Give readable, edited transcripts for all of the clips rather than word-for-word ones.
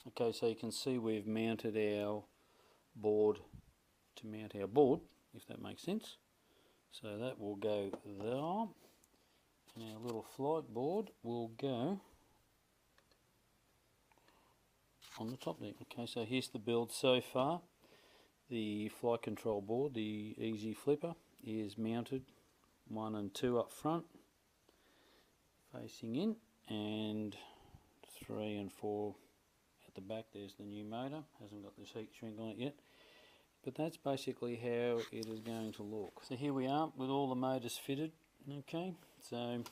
Okay, so you can see we've mounted our board to mount our board, if that makes sense. So that will go there, and our little flight board will go on the top there. Okay, so here's the build so far. The flight control board, the easy flipper, is mounted 1 and 2 up front, facing in, and 3 and 4 at the back. There's the new motor, hasn't got this heat shrink on it yet, but that's basically how it is going to look. So here we are with all the motors fitted. Okay, so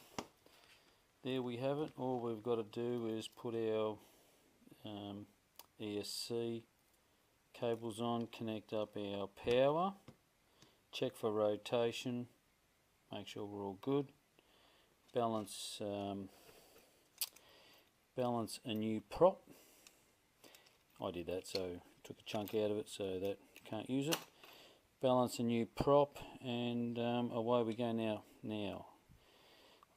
there we have it. All we've got to do is put our ESC cables on, connect up our power, check for rotation, make sure we're all good, balance a new prop. I did that, so took a chunk out of it so that you can't use it. Balance a new prop, and away we go now. Now,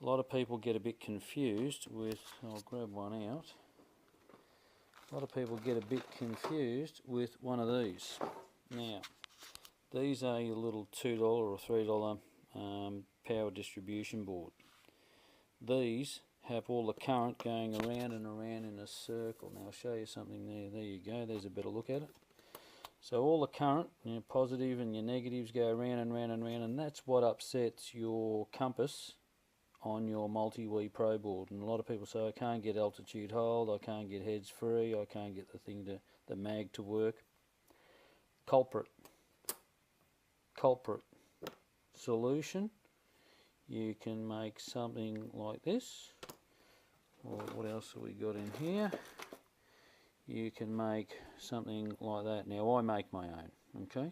a lot of people get a bit confused with, I'll grab one out. A lot of people get a bit confused with one of these. Now, these are your little $2 or $3 power distribution board. These have all the current going around and around in a circle. Now I'll show you something there. There you go. There's a better look at it. So all the current, your positive and your negatives, go around and round and round, and that's what upsets your compass on your multi-wee pro board. And a lot of people say, I can't get altitude hold, I can't get heads free, I can't get the mag to work. Culprit. Solution. You can make something like this. Or what else have we got in here? You can make something like that. Now I make my own, okay?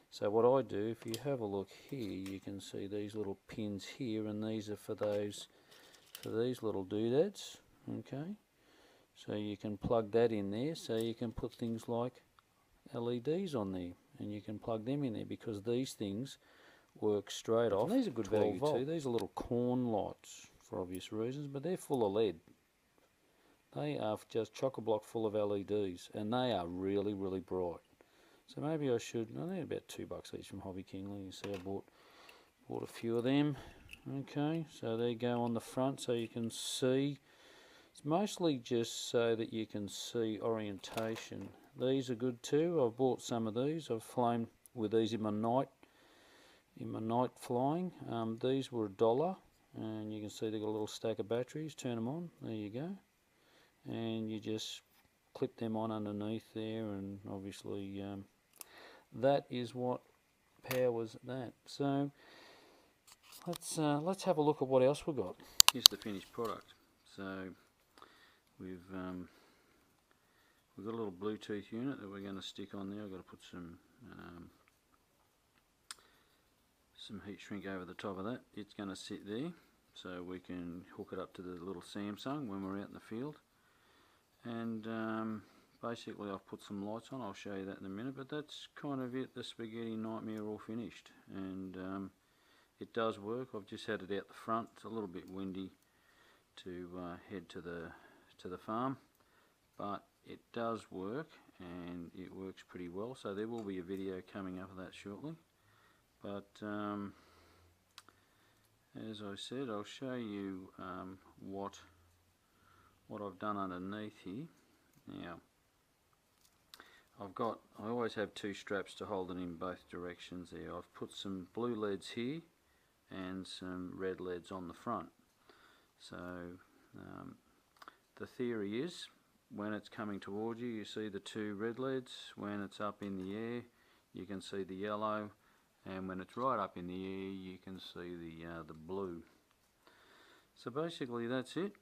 So what I do, if you have a look here, you can see these little pins here, and these are for these little doodads, okay? So you can plug that in there, so you can put things like LEDs on there, and you can plug them in there, because these things work straight off. And these are good value too. These are little corn lights for obvious reasons, but they're full of lead. They are just chock-a-block full of LEDs, and they are really, really bright. So maybe I should, they're about $2 each from Hobby Kingly. You see I bought a few of them. Okay, so they go on the front so you can see. It's mostly just so that you can see orientation. These are good too. I've bought some of these. I've flown with these in my night flying. These were $1, and you can see they've got a little stack of batteries. Turn them on. There you go. And you just clip them on underneath there, and obviously that is what powers that. So let's have a look at what else we've got. Here's the finished product. So we've got a little Bluetooth unit that we're going to stick on there. I've got to put some heat shrink over the top of that. It's going to sit there, so we can hook it up to the little Samsung when we're out in the field. And basically I've put some lights on. I'll show you that in a minute, but that's kind of it, the Spaghetti Nightmare all finished. And it does work. I've just had it out the front. It's a little bit windy to head to the farm, but it does work, and it works pretty well. So there will be a video coming up of that shortly, but as I said, I'll show you what I've done underneath here. Now I always have 2 straps to hold it in both directions there. I've put some blue LEDs here and some red LEDs on the front. So the theory is, when it's coming towards you, you see the 2 red LEDs. When it's up in the air, you can see the yellow, and when it's right up in the air, you can see the blue. So basically that's it.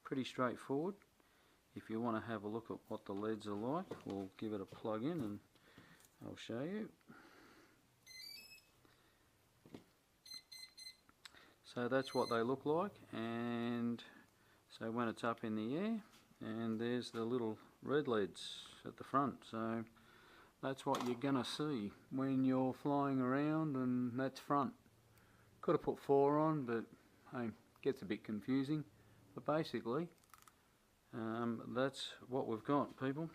Pretty straightforward. If you want to have a look at what the LEDs are like, we'll give it a plug in and I'll show you. So that's what they look like, and so when it's up in the air, and there's the little red LEDs at the front. So that's what you're gonna see when you're flying around, and that's front. Could have put 4 on, but hey, gets a bit confusing. But basically, That's what we've got, people.